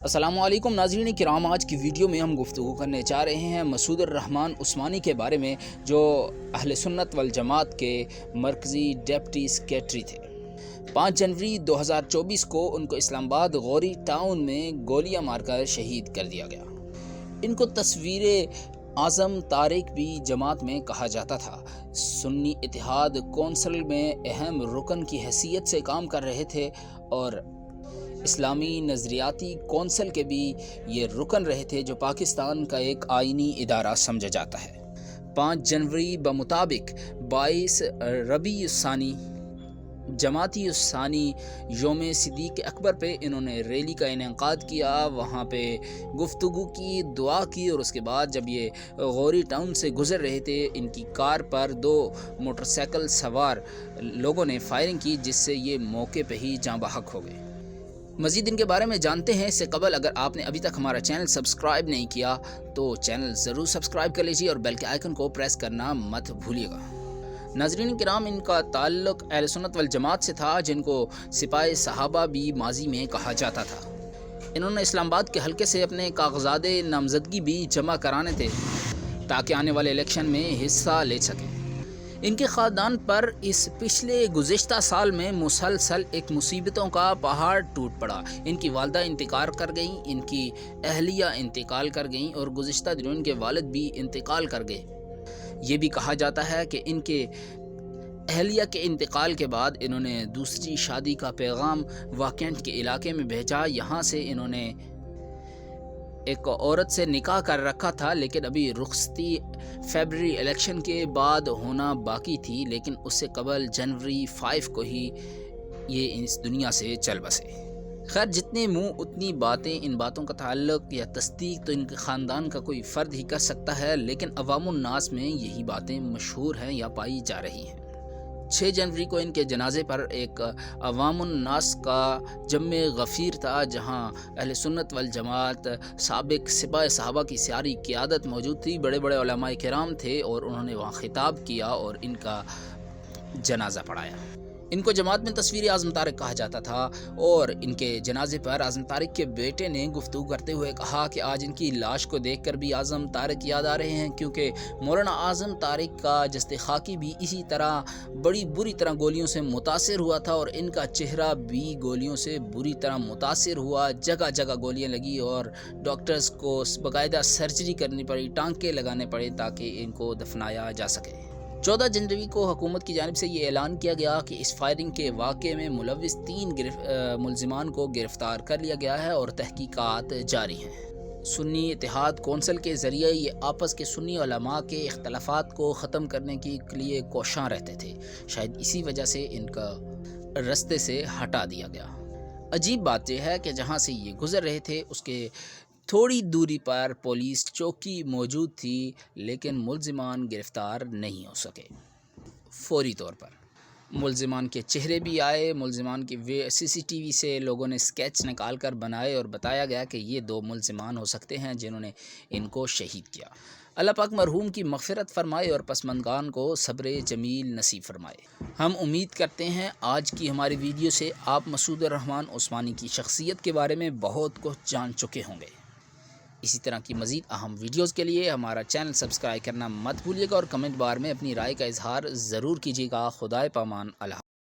السلام علیکم ناظرین کرام، آج کی ویڈیو میں ہم گفتگو کرنے جا رہے ہیں مسعود الرحمان عثمانی کے بارے میں، جو اہل سنت والجماعت کے مرکزی ڈپٹی سیکریٹری تھے۔ 5 جنوری 2024 کو ان کو اسلام آباد غوری ٹاؤن میں گولیاں مار کر شہید کر دیا گیا۔ ان کو تصویر اعظم طارق بھی جماعت میں کہا جاتا تھا۔ سنی اتحاد کونسل میں اہم رکن کی حیثیت سے کام کر رہے تھے اور اسلامی نظریاتی کونسل کے بھی یہ رکن رہے تھے، جو پاکستان کا ایک آئینی ادارہ سمجھا جاتا ہے۔ 5 جنوری بمطابق 22 ربیع الثانی جماعتی الثانی یوم صدیق اکبر پہ انہوں نے ریلی کا انعقاد کیا، وہاں پہ گفتگو کی، دعا کی، اور اس کے بعد جب یہ غوری ٹاؤن سے گزر رہے تھے، ان کی کار پر 2 موٹر سائیکل سوار لوگوں نے فائرنگ کی، جس سے یہ موقع پہ ہی جاں بحق ہو گئے۔ مزید ان کے بارے میں جانتے ہیں۔ اس سے قبل اگر آپ نے ابھی تک ہمارا چینل سبسکرائب نہیں کیا تو چینل ضرور سبسکرائب کر لیجیے اور بیل کے آئیکن کو پریس کرنا مت بھولیے گا۔ ناظرین کرام، ان کا تعلق اہل سنت والجماعت سے تھا، جن کو سپاہ صحابہ بھی ماضی میں کہا جاتا تھا۔ انہوں نے اسلام آباد کے حلقے سے اپنے کاغذات نامزدگی بھی جمع کرانے تھے تاکہ آنے والے الیکشن میں حصہ لے سکیں۔ ان کے خاندان پر اس پچھلے گزشتہ سال میں مسلسل ایک مصیبتوں کا پہاڑ ٹوٹ پڑا۔ ان کی والدہ انتقال کر گئیں، ان کی اہلیہ انتقال کر گئیں اور گزشتہ دنوں ان کے والد بھی انتقال کر گئے۔ یہ بھی کہا جاتا ہے کہ ان کے اہلیہ کے انتقال کے بعد انہوں نے دوسری شادی کا پیغام واکینٹ کے علاقے میں بھیجا۔ یہاں سے انہوں نے ایک عورت سے نکاح کر رکھا تھا، لیکن ابھی رخصتی فیبرری الیکشن کے بعد ہونا باقی تھی، لیکن اس سے قبل جنوری 5 کو ہی یہ اس دنیا سے چل بسے۔ خیر، جتنے منہ اتنی باتیں۔ ان باتوں کا تعلق یا تصدیق تو ان کے خاندان کا کوئی فرد ہی کر سکتا ہے، لیکن عوام الناس میں یہی باتیں مشہور ہیں یا پائی جا رہی ہیں۔ 6 جنوری کو ان کے جنازے پر ایک عوام الناس کا جمع غفیر تھا، جہاں اہل سنت والجماعت سابق سپاہ صحابہ کی ساری قیادت موجود تھی، بڑے بڑے علماء کرام تھے، اور انہوں نے وہاں خطاب کیا اور ان کا جنازہ پڑھایا۔ ان کو جماعت میں تصویر اعظم طارق کہا جاتا تھا، اور ان کے جنازے پر اعظم طارق کے بیٹے نے گفتگو کرتے ہوئے کہا کہ آج ان کی لاش کو دیکھ کر بھی اعظم طارق یاد آ رہے ہیں، کیونکہ مولانا اعظم طارق کا جسد خاکی بھی اسی طرح بڑی بری طرح گولیوں سے متاثر ہوا تھا، اور ان کا چہرہ بھی گولیوں سے بری طرح متاثر ہوا۔ جگہ جگہ گولیاں لگی اور ڈاکٹرز کو باقاعدہ سرجری کرنی پڑی، ٹانکے لگانے پڑے تاکہ ان کو دفنایا جا سکے۔ 14 جنوری کو حکومت کی جانب سے یہ اعلان کیا گیا کہ اس فائرنگ کے واقعے میں ملوث 3 ملزمان کو گرفتار کر لیا گیا ہے اور تحقیقات جاری ہیں۔ سنی اتحاد کونسل کے ذریعے یہ آپس کے سنی علماء کے اختلافات کو ختم کرنے کے لیے کوشاں رہتے تھے، شاید اسی وجہ سے ان کا رستے سے ہٹا دیا گیا۔ عجیب بات یہ ہے کہ جہاں سے یہ گزر رہے تھے اس کے تھوڑی دوری پر پولیس چوکی موجود تھی، لیکن ملزمان گرفتار نہیں ہو سکے۔ فوری طور پر ملزمان کے چہرے بھی آئے، ملزمان کی CCTV سے لوگوں نے اسکیچ نکال کر بنائے اور بتایا گیا کہ یہ 2 ملزمان ہو سکتے ہیں جنہوں نے ان کو شہید کیا۔ اللہ پاک مرحوم کی مغفرت فرمائے اور پسماندگان کو صبر جمیل نصیب فرمائے۔ ہم امید کرتے ہیں آج کی ہماری ویڈیو سے آپ مسعود الرحمان عثمانی کی شخصیت کے بارے میں بہت کچھ جان چکے ہوں گے۔ اسی طرح کی مزید اہم ویڈیوز کے لیے ہمارا چینل سبسکرائب کرنا مت بھولیے گا اور کمنٹ بار میں اپنی رائے کا اظہار ضرور کیجیے گا۔ خدائے پامان۔ اللہ